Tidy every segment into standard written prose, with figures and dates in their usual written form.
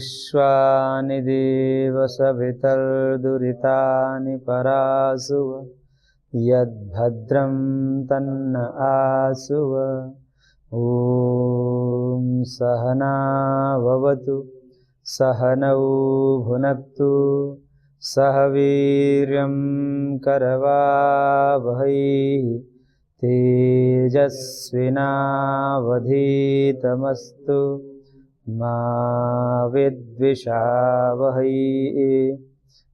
विश्वानि देव सवितर्दुरितानि परासुव यद्भद्रं तन्न आसुव। ॐ सहना भवतु सहनौ भुनक्तु सह वीर्यं करवावहै तेजस्विनावधीतमस्तु मा विद्विषावहै।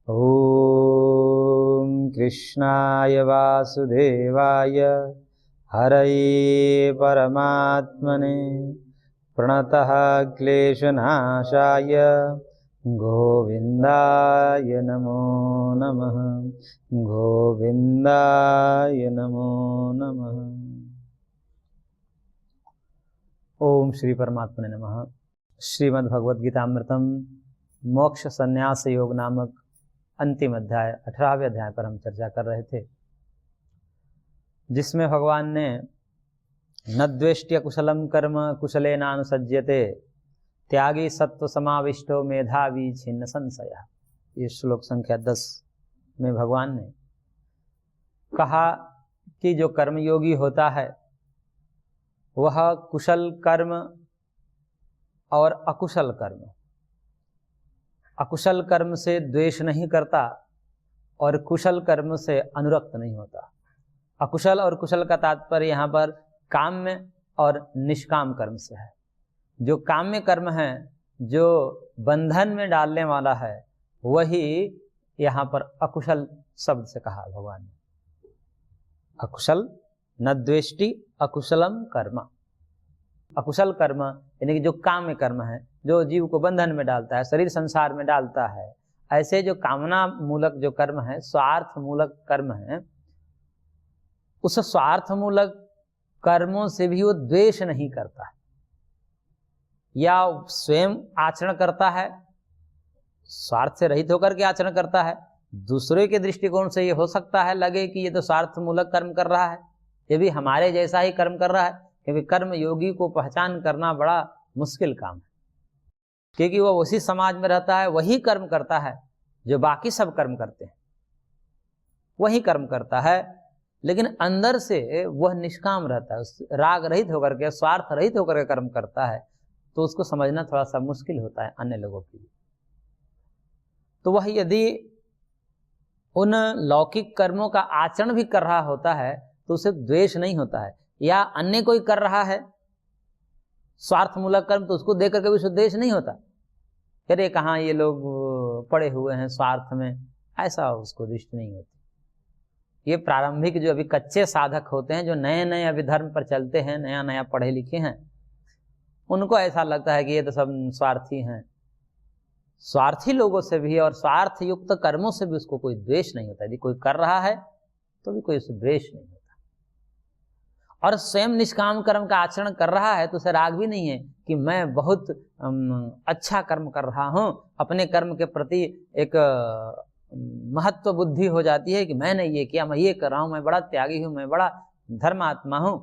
ॐ कृष्णाय वासुदेवाय हरये परमात्मने प्रणतः क्लेशनाशाय गोविन्दाय नमो नमः। गोविन्दाय नमो नमः। ओम श्री परमात्मने नमः। श्रीमद् भगवद गीतामृतम मोक्ष संन्यास योग नामक अंतिम अध्याय 18वें अध्याय पर हम चर्चा कर रहे थे, जिसमें भगवान ने न द्वेष्ट्य कुशलम कर्म कुशलेनानुसज्यते त्यागी सत्व समाविष्टो मेधावी छिन्न संशय। ये श्लोक संख्या 10 में भगवान ने कहा कि जो कर्मयोगी होता है वह कुशल कर्म और अकुशल कर्म से द्वेष नहीं करता और कुशल कर्म से अनुरक्त नहीं होता। अकुशल और कुशल का तात्पर्य यहाँ पर काम्य और निष्काम कर्म से है। जो काम्य कर्म है, जो बंधन में डालने वाला है, वही यहाँ पर अकुशल शब्द से कहा भगवान ने। अकुशल न द्वेष्टि अकुशलम कर्म। अकुशल कर्म यानी कि जो काम्य कर्म है, जो जीव को बंधन में डालता है, शरीर संसार में डालता है, ऐसे जो कामना मूलक जो कर्म है, स्वार्थ मूलक कर्म है, उस स्वार्थ मूलक कर्मों से भी वो द्वेष नहीं करता है, या स्वयं आचरण करता है, स्वार्थ से रहित होकर के आचरण करता है। दूसरे के दृष्टिकोण से ये हो सकता है लगे कि ये तो स्वार्थ मूलक कर्म कर रहा है, ये भी हमारे जैसा ही कर्म कर रहा है, क्योंकि कर्म योगी को पहचान करना बड़ा मुश्किल काम है, क्योंकि वो उसी समाज में रहता है, वही कर्म करता है जो बाकी सब कर्म करते हैं, वही कर्म करता है, लेकिन अंदर से वह निष्काम रहता है, राग रहित होकर के, स्वार्थ रहित होकर के कर्म करता है, तो उसको समझना थोड़ा सा मुश्किल होता है अन्य लोगों के लिए। तो वह यदि उन लौकिक कर्मों का आचरण भी कर रहा होता है तो उसे द्वेष नहीं होता है, या अन्य कोई कर रहा है स्वार्थमूलक कर्म तो उसको देख करके भी उसे द्वेष नहीं होता, अरे कहाँ ये लोग पड़े हुए हैं स्वार्थ में, ऐसा उसको दृष्टि नहीं होती। ये प्रारंभिक जो अभी कच्चे साधक होते हैं, जो नए नए अभी धर्म पर चलते हैं, नया नया पढ़े लिखे हैं, उनको ऐसा लगता है कि ये तो सब स्वार्थी हैं। स्वार्थी लोगों से भी और स्वार्थ युक्त कर्मों से भी उसको कोई द्वेष नहीं होता। यदि कोई कर रहा है तो भी कोई उसे द्वेष नहीं होता, और स्वयं निष्काम कर्म का आचरण कर रहा है तो उसे राग भी नहीं है कि मैं बहुत अच्छा कर्म कर रहा हूं। अपने कर्म के प्रति एक महत्व बुद्धि हो जाती है कि मैंने ये किया, मैं ये कर रहा हूं, मैं बड़ा त्यागी हूं, मैं बड़ा धर्मात्मा हूं,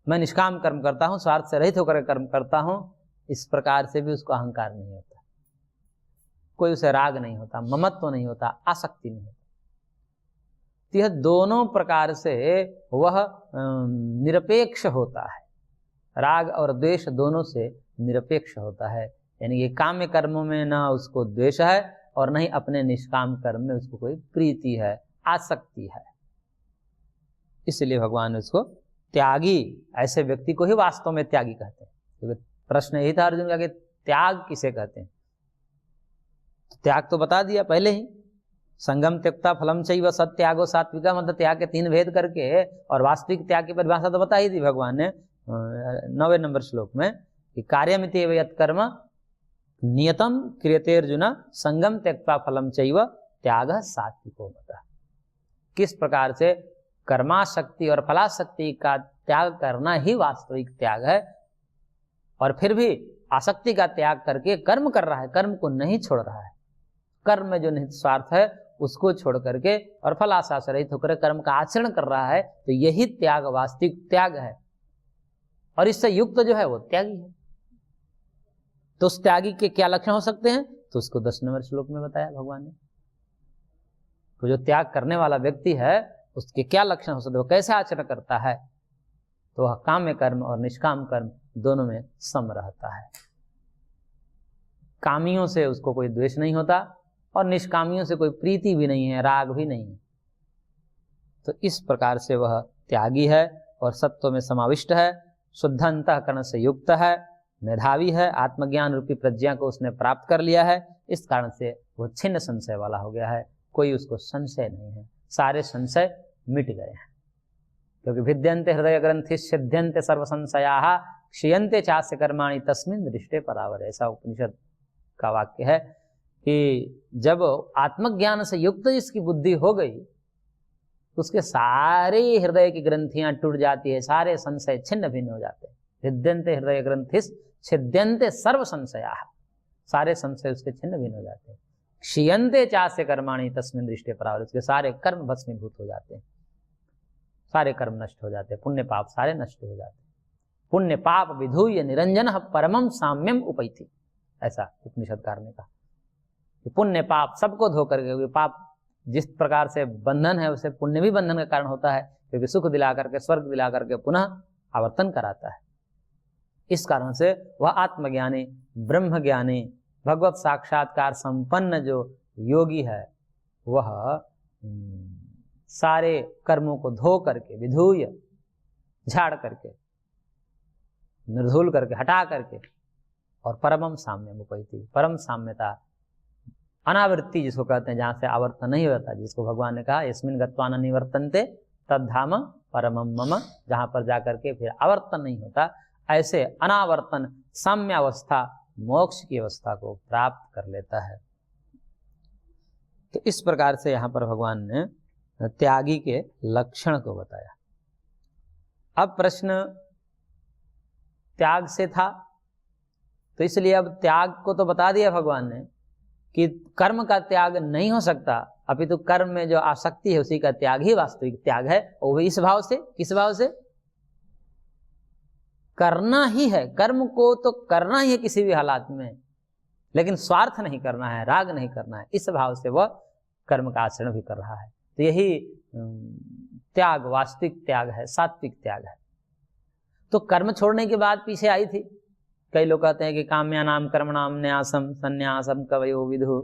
मैं निष्काम कर्म करता हूं, स्वार्थ से रहित होकर कर्म करता हूं। इस प्रकार से भी उसको अहंकार नहीं होता, कोई उसे राग नहीं होता, ममत्व नहीं होता, आसक्ति नहीं होता। तो यह दोनों प्रकार से वह निरपेक्ष होता है, राग और द्वेष दोनों से निरपेक्ष होता है। यानी ये काम्य कर्मों में ना उसको द्वेष है और नहीं अपने निष्काम कर्म में उसको कोई प्रीति है, आसक्ति है। इसलिए भगवान ने उसको त्यागी, ऐसे व्यक्ति को ही वास्तव में त्यागी कहते हैं। तो प्रश्न यही था अर्जुन का कि त्याग किसे कहते हैं। त्याग तो बता दिया पहले ही, संगम त्यक्ता फलम चैव सत्यागो सात्विका, मतलब त्याग के 3 भेद करके, और वास्तविक त्याग की परिभाषा तो बता ही दी भगवान ने 9वें नंबर श्लोक में कि कार्यमित्येव यत्कर्म नियतम क्रियते अर्जुन संगम त्यक्ता फलम चैव त्यागः सात्विको मतः। किस प्रकार से कर्माशक्ति और फलाशक्ति का त्याग करना ही वास्तविक त्याग है, और फिर भी आसक्ति का त्याग करके कर्म कर रहा है, कर्म को नहीं छोड़ रहा है, कर्म में जो निहित स्वार्थ है उसको छोड़ करके और फल आशा से रहित होकर कर्म का आचरण कर रहा है, तो यही त्याग वास्तविक त्याग है, और इससे युक्त जो है वो त्यागी है। तो उस त्यागी के क्या लक्षण हो सकते हैं, तो उसको 10 नंबर श्लोक में बताया भगवान ने। तो जो त्याग करने वाला व्यक्ति है उसके क्या लक्षण हो सकते हैं, वो कैसे आचरण करता है, तो वह काम्य कर्म और निष्काम कर्म दोनों में सम रहता है। कामियों से उसको कोई द्वेष नहीं होता और निष्कामियों से कोई प्रीति भी नहीं है, राग भी नहीं है। तो इस प्रकार से वह त्यागी है और सत्व में समाविष्ट है, शुद्ध अंतःकरण से युक्त है, मेधावी है, आत्मज्ञान रूपी प्रज्ञा को उसने प्राप्त कर लिया है। इस कारण से वो छिन्न संशय वाला हो गया है, कोई उसको संशय नहीं है, सारे संशय मिट गए हैं। क्योंकि भिद्यन्ते हृदय ग्रंथि सिद्ध्यन्ते सर्व संशयाः क्षीयन्ते चास्य कर्माणि तस्मिन् दृष्टे परावर। ऐसा उपनिषद का वाक्य है कि जब आत्मज्ञान से युक्त जिसकी बुद्धि हो गई उसके सारे हृदय की ग्रंथियां टूट जाती है, सारे संशय छिन्न भिन्न हो जाते हैं। भिद्यन्ते हृदय ग्रंथिस् छिद्यन्ते सर्व संशयाः, सारे संशय उसके छिन्न भिन्न हो जाते हैं। क्षीयन्ते चास्य कर्माणि तस्मिन् दृष्टे परावर, उसके सारे कर्म भस्मीभूत हो जाते हैं, सारे कर्म नष्ट हो जाते हैं, पुण्य पाप सारे नष्ट हो जाते हैं। पुण्य पाप विधूय निरंजनः परमं साम्यम उपैति, ऐसा उपनिषदकार ने कहा कि पुण्य पाप सबको धो करके, पाप जिस प्रकार से बंधन है उसे पुण्य भी बंधन का कारण होता है, क्योंकि सुख दिला करके स्वर्ग दिला करके पुनः आवर्तन कराता है। इस कारण से वह आत्मज्ञानी, ब्रह्म ज्ञानी, भगवत साक्षात्कार संपन्न जो योगी है वह सारे कर्मों को धो करके, विधूय झाड़ करके, निर्धूल करके, हटा करके, और परमम साम्यम उपैति, परम साम्यता, अनावृत्ति जिसको कहते हैं, जहां से आवर्तन नहीं होता, जिसको भगवान ने कहा यस्मिन् गत्वा न निवर्तन्ते तद्धाम परमम मम, जहां पर जाकर के फिर आवर्तन नहीं होता, ऐसे अनावर्तन साम्य अवस्था, मोक्ष की अवस्था को प्राप्त कर लेता है। तो इस प्रकार से यहां पर भगवान ने त्यागी के लक्षण को बताया। अब प्रश्न त्याग से था, तो इसलिए अब त्याग को तो बता दिया भगवान ने कि कर्म का त्याग नहीं हो सकता, अपितु तो कर्म में जो आसक्ति है उसी का त्याग ही वास्तविक त्याग है। और वो इस भाव से, किस भाव से, करना ही है, कर्म को तो करना ही है किसी भी हालात में, लेकिन स्वार्थ नहीं करना है, राग नहीं करना है, इस भाव से वह कर्म का आचरण भी कर रहा है। तो यही त्याग वास्तविक त्याग है, सात्विक त्याग है। तो कर्म छोड़ने के बाद पीछे आई थी, कई लोग कहते हैं कि काम्यानाम कर्मणाम न्यासम संन्यासम कवयो विदु,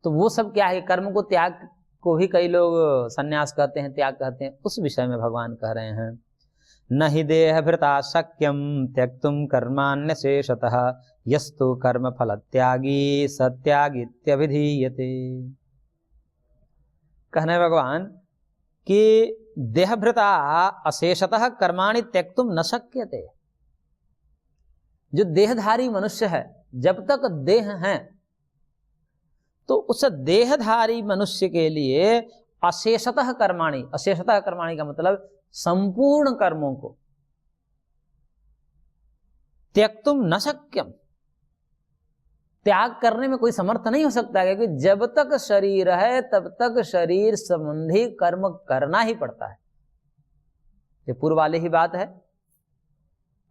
तो वो सब क्या है, कर्म को त्याग को भी कई लोग संन्यास कहते हैं, त्याग कहते हैं। उस विषय में भगवान कह रहे हैं न हि देह भृता शक्यम त्यक्तुम कर्मान्यशेषतः यस्तु कर्म फल त्यागी सत्यागित्यभिधीयते। कहने भगवान कि देहभृता अशेषतः कर्माणि त्यक्तुम न शक्यते। जो देहधारी मनुष्य है, जब तक देह है तो उस देहधारी मनुष्य के लिए अशेषतः कर्माणि, अशेषतः कर्माणि का मतलब संपूर्ण कर्मों को त्यक्तुम न शक्यम, त्याग करने में कोई समर्थ नहीं हो सकता, क्योंकि जब तक शरीर है तब तक शरीर संबंधी कर्म करना ही पड़ता है। ये पूर्व वाली ही बात है,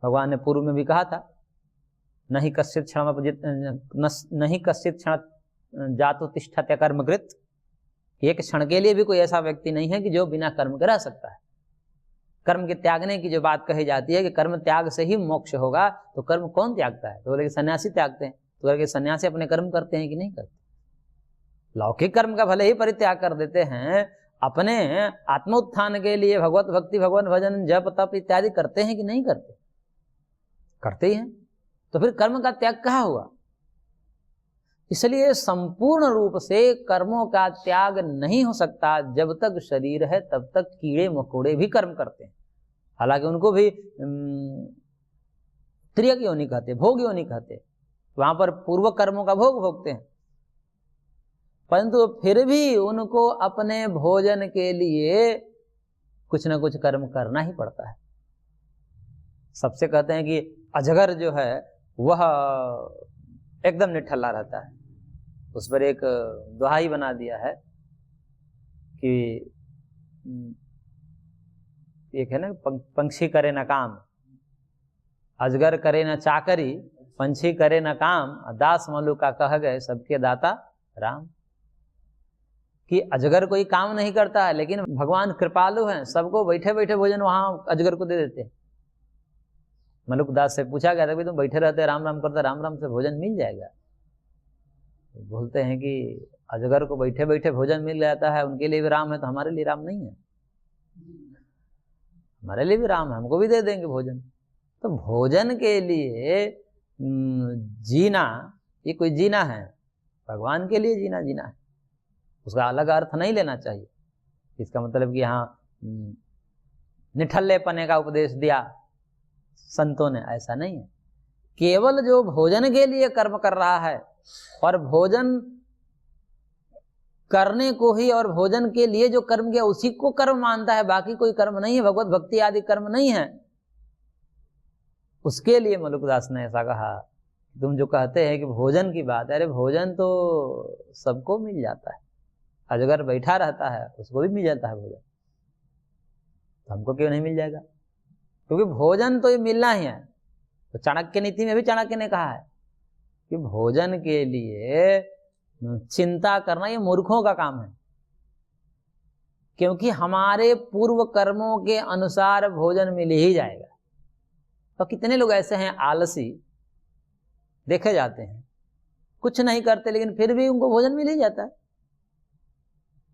भगवान ने पूर्व में भी कहा था नहीं कश्चित क्षण जातु तिष्ठत्य कर्मकृत, एक क्षण के लिए भी कोई ऐसा व्यक्ति नहीं है कि जो बिना कर्म के रह सकता है। कर्म के त्यागने की जो बात कही जाती है कि कर्म त्याग से ही मोक्ष होगा, तो कर्म कौन त्यागता है, तो बोले कि सन्यासी त्यागते हैं। तो बोले कि सन्यासी अपने कर्म करते हैं कि नहीं करते? लौकिक कर्म का भले ही परित्याग कर देते हैं, अपने आत्मोत्थान के लिए भगवत भक्ति, भगवान भजन, जप तप इत्यादि करते हैं कि नहीं करते? करते ही हैं। तो फिर कर्म का त्याग कहाँ हुआ? इसलिए संपूर्ण रूप से कर्मों का त्याग नहीं हो सकता। जब तक शरीर है तब तक कीड़े मकोड़े भी कर्म करते हैं, हालांकि उनको भी त्रियक योनि कहते, भोग योनि कहते, वहां पर पूर्व कर्मों का भोग भोगते हैं, परंतु फिर भी उनको अपने भोजन के लिए कुछ ना कुछ कर्म करना ही पड़ता है। सबसे कहते हैं कि अजगर जो है वह एकदम निठल्ला रहता है, उस पर एक दोहा ही बना दिया है कि एक है ना, पंछी करे ना काम, अजगर करे ना चाकरी, पंछी करे न काम, दास मलुका कह गए सबके दाता राम। कि अजगर कोई काम नहीं करता है, लेकिन भगवान कृपालु हैं, सबको बैठे बैठे भोजन वहां अजगर को दे देते हैं। मलुक दास से पूछा गया था कि तुम बैठे रहते राम राम करते, राम राम से भोजन मिल जाएगा? बोलते हैं कि अजगर को बैठे बैठे भोजन मिल जाता है, उनके लिए भी राम है, तो हमारे लिए राम नहीं है? हमारे लिए भी राम है, हमको भी दे देंगे भोजन। तो भोजन के लिए जीना, ये कोई जीना है? भगवान के लिए जीना जीना है, उसका अलग अर्थ नहीं लेना चाहिए। इसका मतलब कि हाँ निठल्ले पने का उपदेश दिया संतों ने, ऐसा नहीं है। केवल जो भोजन के लिए कर्म कर रहा है और भोजन करने को ही और भोजन के लिए जो कर्म किया उसी को कर्म मानता है, बाकी कोई कर्म नहीं है, भगवत भक्ति आदि कर्म नहीं है, उसके लिए मलुकदास ने ऐसा कहा। तुम जो कहते हैं कि भोजन की बात है, अरे भोजन तो सबको मिल जाता है, अजगर बैठा रहता है उसको भी मिल जाता है भोजन, तो हमको क्यों नहीं मिल जाएगा? क्योंकि भोजन तो ये मिलना ही है। तो चाणक्य नीति में भी चाणक्य ने कहा है कि भोजन के लिए चिंता करना ये मूर्खों का काम है, क्योंकि हमारे पूर्व कर्मों के अनुसार भोजन मिल ही जाएगा। तो कितने लोग ऐसे हैं आलसी देखे जाते हैं, कुछ नहीं करते लेकिन फिर भी उनको भोजन मिल ही जाता है,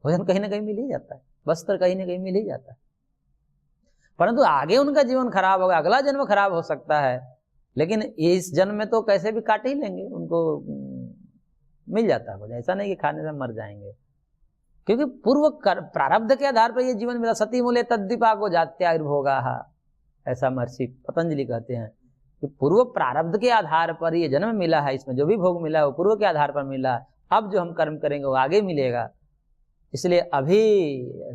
भोजन कहीं ना कहीं मिल ही जाता है, वस्त्र कहीं ना कहीं मिल ही जाता है, परंतु आगे उनका जीवन खराब होगा, अगला जन्म खराब हो सकता है, लेकिन इस जन्म में तो कैसे भी काट ही लेंगे, उनको मिल जाता है भोजन। ऐसा नहीं कि खाने से मर जाएंगे, क्योंकि पूर्व प्रारब्ध के आधार पर ये जीवन मिला। सती मूले तद्दीपा को जात्यायुर्भोगा, ऐसा महर्षि पतंजलि कहते हैं कि पूर्व प्रारब्ध के आधार पर ये जन्म मिला है, इसमें जो भी भोग मिला है वो पूर्व के आधार पर मिला है, अब जो हम कर्म करेंगे वो आगे मिलेगा। इसलिए अभी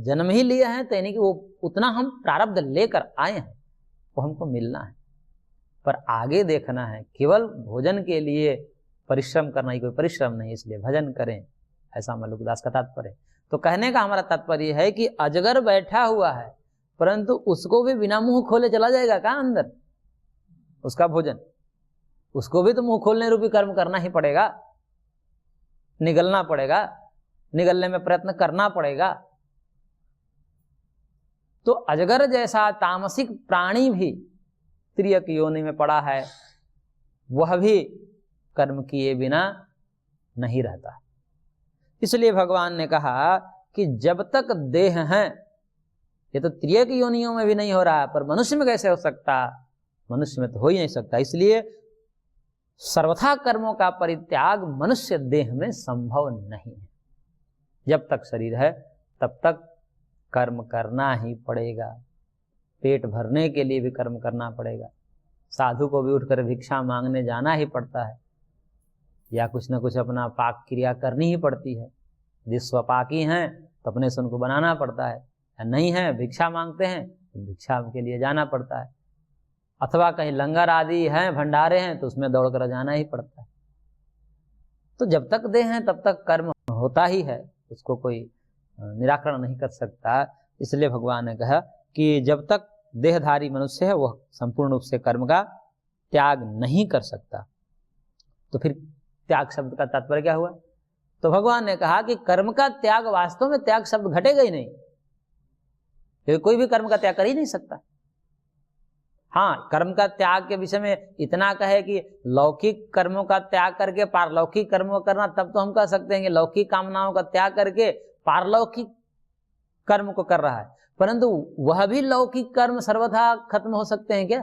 जन्म ही लिए हैं तो यानी कि वो उतना हम प्रारब्ध लेकर आए हैं वो हमको मिलना है, पर आगे देखना है। केवल भोजन के लिए परिश्रम करना ही कोई परिश्रम नहीं, इसलिए भजन करें, ऐसा मलुकदास का तात्पर्य है। तो कहने का हमारा तात्पर्य है कि अजगर बैठा हुआ है, परंतु उसको भी बिना मुंह खोले चला जाएगा क्या अंदर उसका भोजन? उसको भी तो मुंह खोलने रूपी कर्म करना ही पड़ेगा, निगलना पड़ेगा, निगलने में प्रयत्न करना पड़ेगा। तो अजगर जैसा तामसिक प्राणी भी तिर्यक योनि में पड़ा है, वह भी कर्म किए बिना नहीं रहता। इसलिए भगवान ने कहा कि जब तक देह है, ये तो तिर्यक योनियों में भी नहीं हो रहा, पर मनुष्य में कैसे हो सकता? मनुष्य में तो हो ही नहीं सकता। इसलिए सर्वथा कर्मों का परित्याग मनुष्य देह में संभव नहीं है। जब तक शरीर है तब तक कर्म करना ही पड़ेगा, पेट भरने के लिए भी कर्म करना पड़ेगा। साधु को भी उठकर भिक्षा मांगने जाना ही पड़ता है, या कुछ न कुछ अपना पाक क्रिया करनी ही पड़ती है। यदि स्वपाकी हैं तो अपने से उनको बनाना पड़ता है, या नहीं है भिक्षा मांगते हैं तो भिक्षा के लिए जाना पड़ता है, अथवा कहीं लंगर आदि हैं, भंडारे हैं, तो उसमें दौड़ कर जाना ही पड़ता है। तो जब तक देह है तब तक कर्म होता ही है, उसको कोई निराकरण नहीं कर सकता। इसलिए भगवान ने कहा कि जब तक देहधारी मनुष्य है वह संपूर्ण रूप से कर्म का त्याग नहीं कर सकता। तो फिर त्याग शब्द का तात्पर्य क्या हुआ? तो भगवान ने कहा कि कर्म का त्याग, वास्तव में त्याग शब्द घटेगा ही नहीं, क्योंकि कोई भी कर्म का त्याग कर ही नहीं सकता। हाँ, कर्म का त्याग के विषय में इतना कहे कि लौकिक कर्मों का त्याग करके पारलौकिक कर्मों करना, तब तो हम कह सकते हैं कि लौकिक कामनाओं का त्याग करके पारलौकिक कर्म को कर रहा है, परंतु वह भी लौकिक कर्म सर्वथा खत्म हो सकते हैं क्या?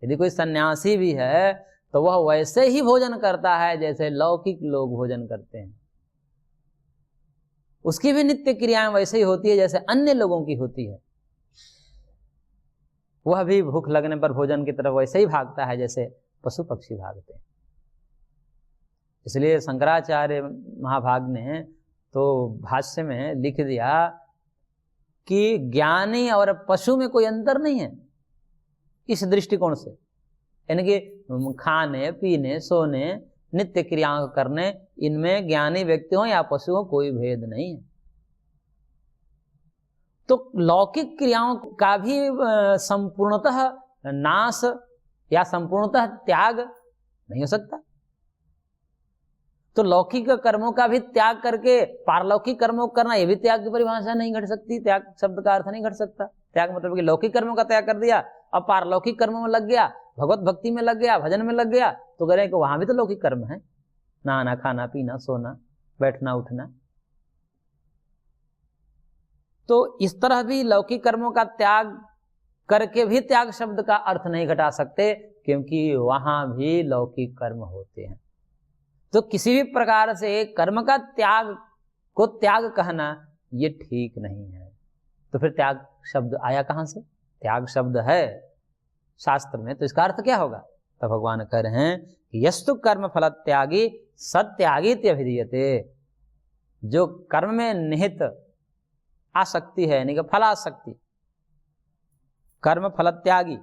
यदि कोई सन्यासी भी है तो वह वैसे ही भोजन करता है जैसे लौकिक लोग भोजन करते हैं, उसकी भी नित्य क्रियाएं वैसे ही होती है जैसे अन्य लोगों की होती है। वह भी भूख लगने पर भोजन की तरफ वैसे ही भागता है जैसे पशु पक्षी भागते हैं। इसलिए शंकराचार्य महाभाग ने तो भाष्य में लिख दिया कि ज्ञानी और पशु में कोई अंतर नहीं है इस दृष्टिकोण से, यानी कि खाने पीने सोने नित्य क्रियाओं करने, इनमें ज्ञानी व्यक्ति हो या पशु हो कोई भेद नहीं है। तो लौकिक क्रियाओं का भी संपूर्णतः नाश या संपूर्णतः त्याग नहीं हो सकता। तो लौकिक कर्मों का भी त्याग करके पारलौकिक कर्मों को करना, यह भी त्याग की परिभाषा नहीं घट सकती, त्याग शब्द का अर्थ नहीं घट सकता। त्याग मतलब कि लौकिक कर्मों का त्याग कर दिया, अब पारलौकिक कर्मों में लग गया, भगवत भक्ति में लग गया, भजन में लग गया, तो कह रहे हैं कि वहां भी तो लौकिक कर्म है, नहाना, खाना, पीना, सोना, बैठना, उठना। तो इस तरह भी लौकिक कर्मों का त्याग करके भी त्याग शब्द का अर्थ नहीं घटा सकते, क्योंकि वहां भी लौकिक कर्म होते हैं। तो किसी भी प्रकार से कर्म का त्याग को त्याग कहना ये ठीक नहीं है। तो फिर त्याग शब्द आया कहां से? त्याग शब्द है शास्त्र में, तो इसका अर्थ क्या होगा? तो भगवान कह रहे हैं कि यस्तु कर्म फल त्यागी सत्यागी त्यभिधीयते। जो कर्म में निहित आसक्ति है, यानी कि फलासक्ति, कर्म फल त्यागी,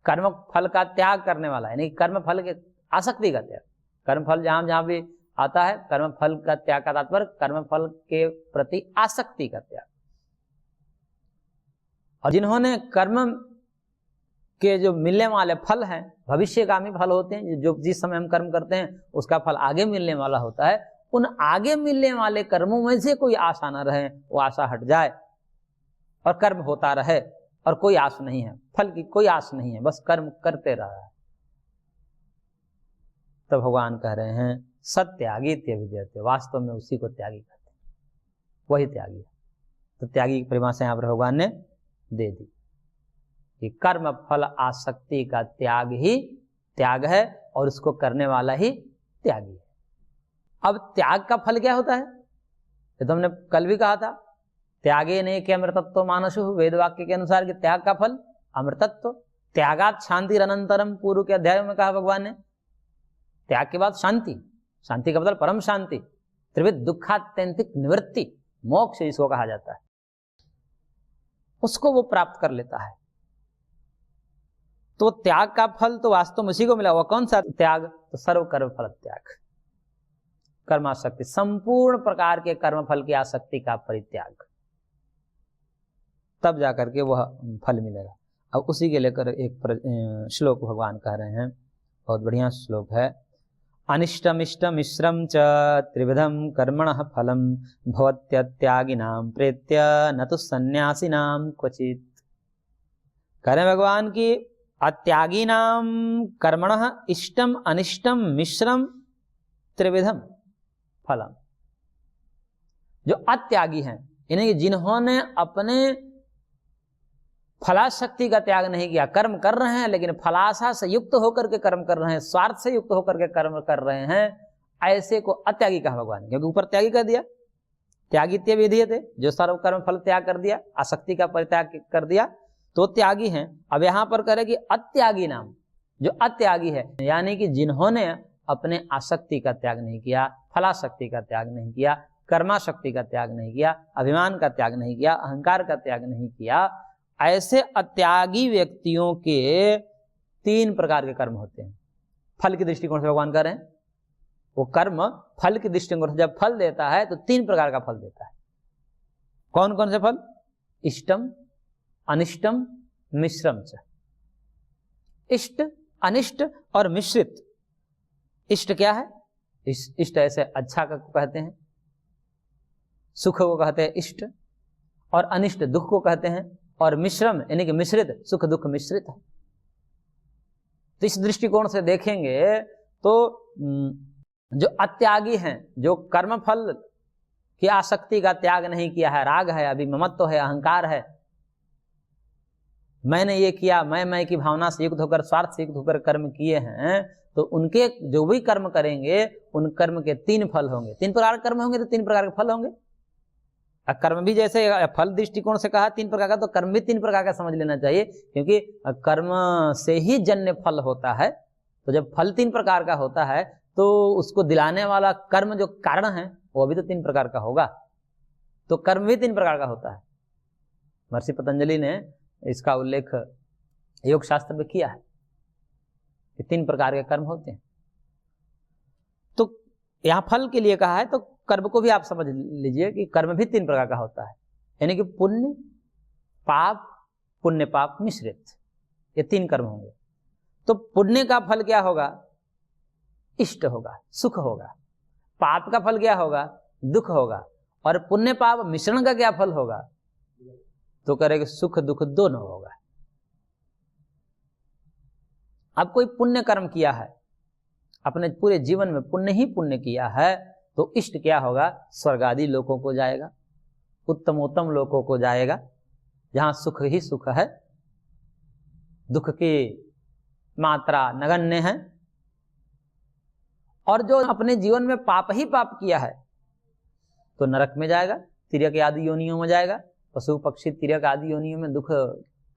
कर्म फल का त्याग करने वाला, यानी कर्म फल के आसक्ति का त्याग। कर्म फल जहां जहां भी आता है, कर्म फल का त्याग का तात्पर्य कर्म फल के प्रति आसक्ति का त्याग। और जिन्होंने कर्म के जो मिलने वाले फल हैं, भविष्यगामी फल होते हैं, जो जिस समय हम कर्म करते हैं उसका फल आगे मिलने वाला होता है, उन आगे मिलने वाले कर्मों में से कोई आशा न रहे, वो आशा हट जाए और कर्म होता रहे, और कोई आस नहीं है, फल की कोई आस नहीं है, बस कर्म करते रहा है। तो भगवान कह रहे हैं सत्यागी त्यभिधीयते, वास्तव में उसी को त्यागी कहते हैं, वही त्यागी है। तो त्यागी की परिभाषा यहाँ पर भगवान ने दे दी कि कर्म फल आसक्ति का त्याग ही त्याग है, और उसको करने वाला ही त्यागी है। अब त्याग का फल क्या होता है? ये तो हमने कल भी कहा था, त्यागे ने के अमृतत्व मानसु, वेद वाक्य के अनुसार कि त्याग का फल अमृतत्व। त्यागात शांति अनंतरम, पूर्व के अध्याय में कहा भगवान ने, त्याग के बाद शांति, शांति का मतलब परम शांति, त्रिविध दुखात्यंतिक निवृत्ति, मोक्ष इसको कहा जाता है, उसको वो प्राप्त कर लेता है। तो त्याग का फल तो वास्तव में उसी को मिला। वह कौन सा त्याग? तो सर्व कर्म फल त्याग, कर्मासक्ति, संपूर्ण प्रकार के कर्म फल की आसक्ति का परित्याग, तब जाकर के वह फल मिलेगा। अब उसी के लेकर एक श्लोक भगवान कह रहे हैं, बहुत बढ़िया श्लोक है। अनिष्टमिष्ट मिश्रम च त्रिविधम कर्मणः फलम भवत्यत्यागिनां प्रेत्य न तो सन्यासिनां क्वचित। कह रहे भगवान की अत्यागिनां कर्मणः इष्टम अनिष्टम मिश्रम त्रिविधम फलम। जो अत्यागी हैं, यानी जिन्होंने अपने फलाशक्ति का त्याग नहीं किया, कर्म कर रहे हैं लेकिन फलाशा से युक्त होकर के कर्म कर रहे हैं, स्वार्थ से युक्त होकर के कर्म कर रहे हैं, ऐसे को अत्यागी कहा भगवान। क्योंकि ऊपर त्यागी कर दिया, त्यागी त्यभिधीयते, जो सर्व कर्म फल त्याग कर दिया, आसक्ति का परित्याग कर दिया, तो त्यागी हैं। अब यहां पर कह रहे कि अत्यागी नाम, जो अत्यागी है, यानी कि जिन्होंने अपने आसक्ति का त्याग नहीं किया, फलाशक्ति का त्याग नहीं किया, कर्माशक्ति का त्याग नहीं किया, अभिमान का त्याग नहीं किया, अहंकार का त्याग नहीं किया, ऐसे अत्यागी व्यक्तियों के 3 प्रकार के कर्म होते हैं। फल के दृष्टिकोण से भगवान कह रहे हैं, वो कर्म फल के दृष्टिकोण से जब फल देता है तो 3 प्रकार का फल देता है। कौन कौन से फल? इष्टम, अनिष्टम, मिश्रम च। इष्ट, अनिष्ट और मिश्रित। इष्ट क्या है? इष्ट ऐसे अच्छा को कहते हैं, सुख को कहते हैं इष्ट, और अनिष्ट दुख को कहते हैं, और मिश्रम यानी कि मिश्रित, सुख दुख मिश्रित है। तो इस दृष्टिकोण से देखेंगे तो जो अत्यागी हैं, जो कर्म फल की आसक्ति का त्याग नहीं किया है, राग है, अभिममत्व है, अहंकार है, मैंने ये किया, मैं की भावना से युक्त होकर, स्वार्थ से युक्त होकर कर्म किए हैं, तो उनके जो भी कर्म करेंगे उन कर्म के 3 फल होंगे। 3 प्रकार के कर्म होंगे तो 3 प्रकार के फल होंगे। कर्म भी जैसे फल दृष्टिकोण से कहा 3 प्रकार का, तो कर्म भी 3 प्रकार का समझ लेना चाहिए, क्योंकि कर्म से ही जन्य फल होता है। तो जब फल 3 प्रकार का होता है तो उसको दिलाने वाला कर्म जो कारण है वो भी तो 3 प्रकार का होगा। तो कर्म भी 3 प्रकार का होता है। महर्षि पतंजलि ने इसका उल्लेख योग शास्त्र में किया है कि 3 प्रकार के कर्म होते हैं। तो यहां फल के लिए कहा है, तो कर्म को भी आप समझ लीजिए कि कर्म भी 3 प्रकार का होता है, यानी कि पुण्य पाप, पुण्य पाप मिश्रित, ये 3 कर्म होंगे। तो पुण्य का फल क्या होगा? इष्ट होगा, सुख होगा। पाप का फल क्या होगा? दुख होगा। और पुण्य पाप मिश्रण का क्या फल होगा? तो करेगा सुख दुख दोनों होगा। अब कोई पुण्य कर्म किया है, अपने पूरे जीवन में पुण्य ही पुण्य किया है, तो इष्ट क्या होगा? स्वर्ग आदि लोकों को जाएगा, उत्तमोत्तम लोकों को जाएगा, जहां सुख ही सुख है, दुख की मात्रा नगण्य है। और जो अपने जीवन में पाप ही पाप किया है तो नरक में जाएगा, तिर्यक आदि योनियों में जाएगा। पशु पक्षी तिर्यक आदि योनियों में दुख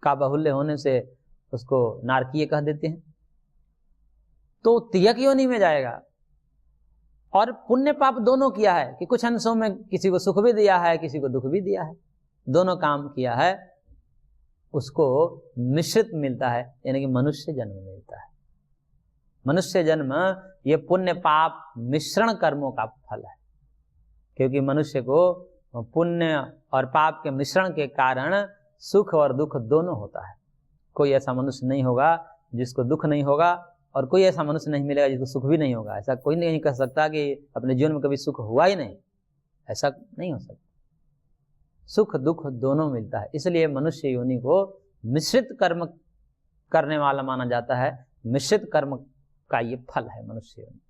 का बाहुल्य होने से उसको नारकीय कह देते हैं, तो तिर्यक योनि में जाएगा। और पुण्य पाप दोनों किया है कि कुछ अंशों में किसी को सुख भी दिया है, किसी को दुख भी दिया है, दोनों काम किया है, उसको मिश्रित मिलता है, यानी कि मनुष्य जन्म मिलता है। मनुष्य जन्म ये पुण्य पाप मिश्रण कर्मों का फल है, क्योंकि मनुष्य को पुण्य और पाप के मिश्रण के कारण सुख और दुख दोनों होता है। कोई ऐसा मनुष्य नहीं होगा जिसको दुख नहीं होगा, और कोई ऐसा मनुष्य नहीं मिलेगा जिसको सुख भी नहीं होगा। ऐसा कोई नहीं कह सकता कि अपने जीवन में कभी सुख हुआ ही नहीं, ऐसा नहीं हो सकता। सुख दुख दोनों मिलता है, इसलिए मनुष्य योनि को मिश्रित कर्म करने वाला माना जाता है। मिश्रित कर्म का ये फल है मनुष्य योनि।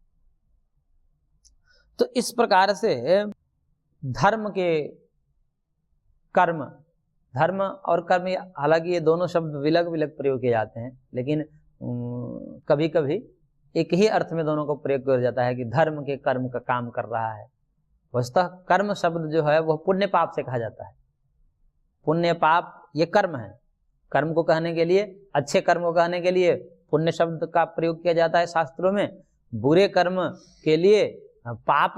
तो इस प्रकार से धर्म के कर्म, धर्म और कर्म, हालांकि ये दोनों शब्द विलग विलग प्रयोग किए जाते हैं, लेकिन कभी कभी एक ही अर्थ में दोनों को प्रयोग किया जाता है कि धर्म के कर्म का काम कर रहा है। वस्तुतः कर्म शब्द जो है वह पुण्य पाप से कहा जाता है। पुण्य पाप ये कर्म है। कर्म को कहने के लिए, अच्छे कर्म को कहने के लिए पुण्य शब्द का प्रयोग किया जाता है शास्त्रों में, बुरे कर्म के लिए पाप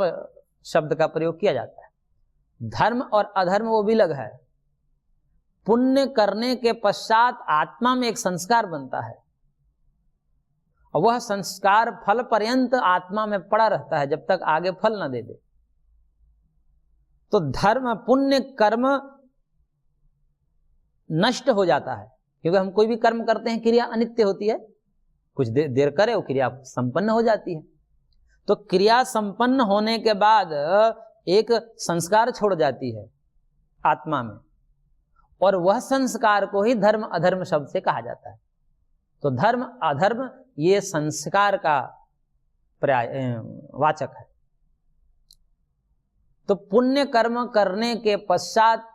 शब्द का प्रयोग किया जाता है। धर्म और अधर्म वो भी अलग है। पुण्य करने के पश्चात आत्मा में एक संस्कार बनता है, और वह संस्कार फल पर्यंत आत्मा में पड़ा रहता है जब तक आगे फल न दे दे। तो धर्म पुण्य कर्म नष्ट हो जाता है, क्योंकि हम कोई भी कर्म करते हैं, क्रिया अनित्य होती है, कुछ देर करे वो क्रिया संपन्न हो जाती है। तो क्रिया संपन्न होने के बाद एक संस्कार छोड़ जाती है आत्मा में, और वह संस्कार को ही धर्म अधर्म शब्द से कहा जाता है। तो धर्म अधर्म ये संस्कार का वाचक है। तो पुण्य कर्म करने के पश्चात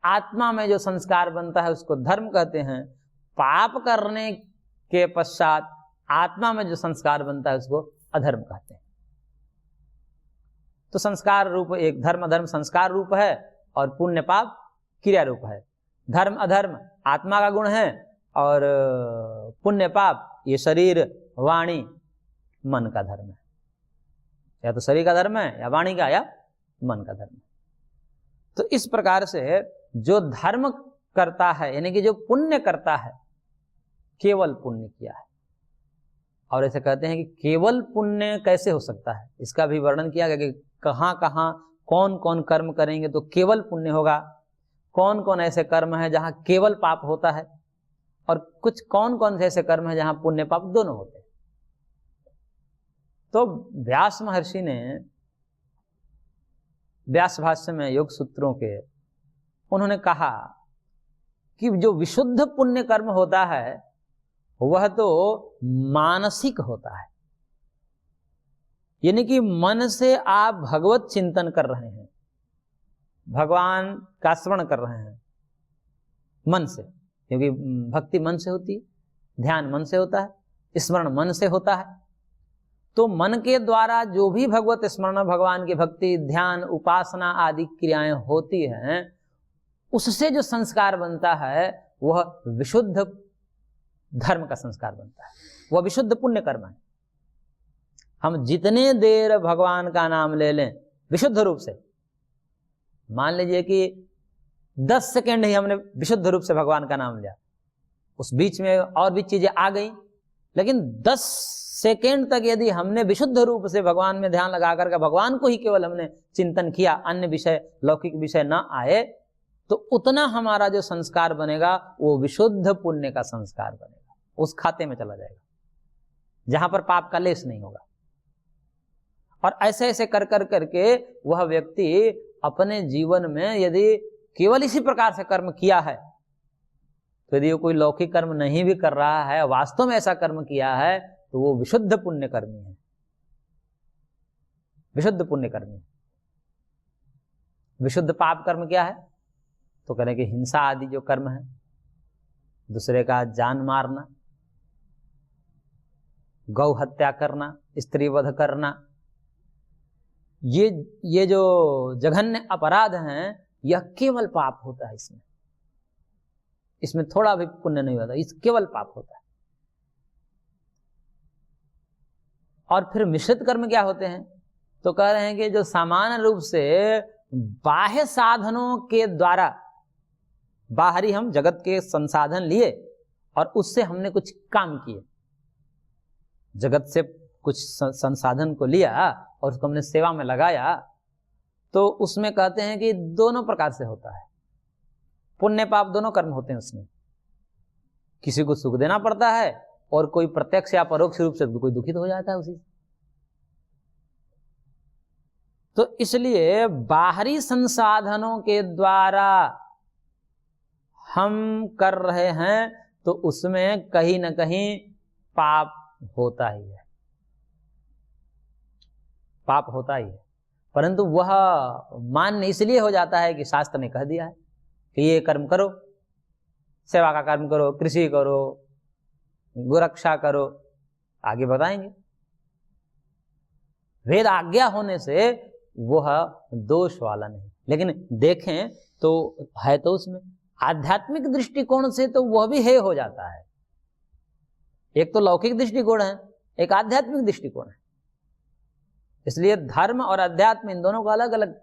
आत्मा में जो संस्कार बनता है उसको धर्म कहते हैं। पाप करने के पश्चात आत्मा में जो संस्कार बनता है उसको अधर्म कहते हैं। तो संस्कार रूप एक धर्म अधर्म संस्कार रूप है, और पुण्य पाप क्रिया रूप है। धर्म अधर्म आत्मा का गुण है, और पुण्य पाप ये शरीर वाणी मन का धर्म है। या तो शरीर का धर्म है, या वाणी का, या मन का धर्म है। तो इस प्रकार से जो धर्म करता है, यानी कि जो पुण्य करता है, केवल पुण्य किया है। और ऐसे कहते हैं कि केवल पुण्य कैसे हो सकता है, इसका भी वर्णन किया गया कि कहाँ कहाँ कौन कौन कर्म करेंगे तो केवल पुण्य होगा, कौन कौन ऐसे कर्म है जहां केवल पाप होता है, और कुछ कौन कौन से ऐसे कर्म है जहां पुण्य पाप दोनों होते हैं। तो व्यास महर्षि ने व्यास भाष्य में योग सूत्रों के उन्होंने कहा कि जो विशुद्ध पुण्य कर्म होता है वह तो मानसिक होता है, यानी कि मन से आप भगवत चिंतन कर रहे हैं, भगवान का स्मरण कर रहे हैं मन से, क्योंकि भक्ति मन से होती है, ध्यान मन से होता है, स्मरण मन से होता है। तो मन के द्वारा जो भी भगवत स्मरण, भगवान की भक्ति, ध्यान, उपासना आदि क्रियाएं होती हैं, उससे जो संस्कार बनता है वह विशुद्ध धर्म का संस्कार बनता है, वह विशुद्ध पुण्य कर्म है। हम जितने देर भगवान का नाम ले लें विशुद्ध रूप से, मान लीजिए कि 10 सेकेंड ही हमने विशुद्ध रूप से भगवान का नाम लिया, उस बीच में और भी चीजें आ गई, लेकिन 10 सेकेंड तक यदि हमने विशुद्ध रूप से भगवान में ध्यान लगा करके भगवान को ही केवल हमने चिंतन किया, अन्य विषय लौकिक विषय ना आए, तो उतना हमारा जो संस्कार बनेगा वो विशुद्ध पुण्य का संस्कार बनेगा, उस खाते में चला जाएगा जहां पर पाप का लेश नहीं होगा। और ऐसे ऐसे कर कर करके वह व्यक्ति अपने जीवन में यदि केवल इसी प्रकार से कर्म किया है, तो यदि वो कोई लौकिक कर्म नहीं भी कर रहा है, वास्तव में ऐसा कर्म किया है, तो वो विशुद्ध पुण्यकर्मी है, विशुद्ध पुण्यकर्मी। विशुद्ध पाप कर्म क्या है? तो करें कि हिंसा आदि जो कर्म है, दूसरे का जान मारना, गौ हत्या करना, स्त्री वध करना, ये जो जघन्य अपराध हैं, यह केवल पाप होता है। इसमें थोड़ा भी पुण्य नहीं होता, इस केवल पाप होता है। और फिर मिश्रित कर्म क्या होते हैं? तो कह रहे हैं कि जो सामान्य रूप से बाह्य साधनों के द्वारा, बाहरी हम जगत के संसाधन लिए और उससे हमने कुछ काम किए, जगत से कुछ संसाधन को लिया और उसको हमने सेवा में लगाया, तो उसमें कहते हैं कि दोनों प्रकार से होता है, पुण्य पाप दोनों कर्म होते हैं उसमें। किसी को सुख देना पड़ता है और कोई प्रत्यक्ष या परोक्ष रूप से कोई दुखित हो जाता है उसी से। तो इसलिए बाहरी संसाधनों के द्वारा हम कर रहे हैं तो उसमें कहीं ना कहीं पाप होता ही है, पाप होता ही है। परंतु वह मान्य इसलिए हो जाता है कि शास्त्र ने कह दिया है कि ये कर्म करो, सेवा का कर्म करो, कृषि करो, गोरक्षा करो, आगे बताएंगे। वेद आज्ञा होने से वह दोष वाला नहीं, लेकिन देखें तो है तो उसमें आध्यात्मिक दृष्टिकोण से तो वह भी हे हो जाता है। एक तो लौकिक दृष्टिकोण है, एक आध्यात्मिक दृष्टिकोण है। इसलिए धर्म और अध्यात्म इन दोनों को अलग अलग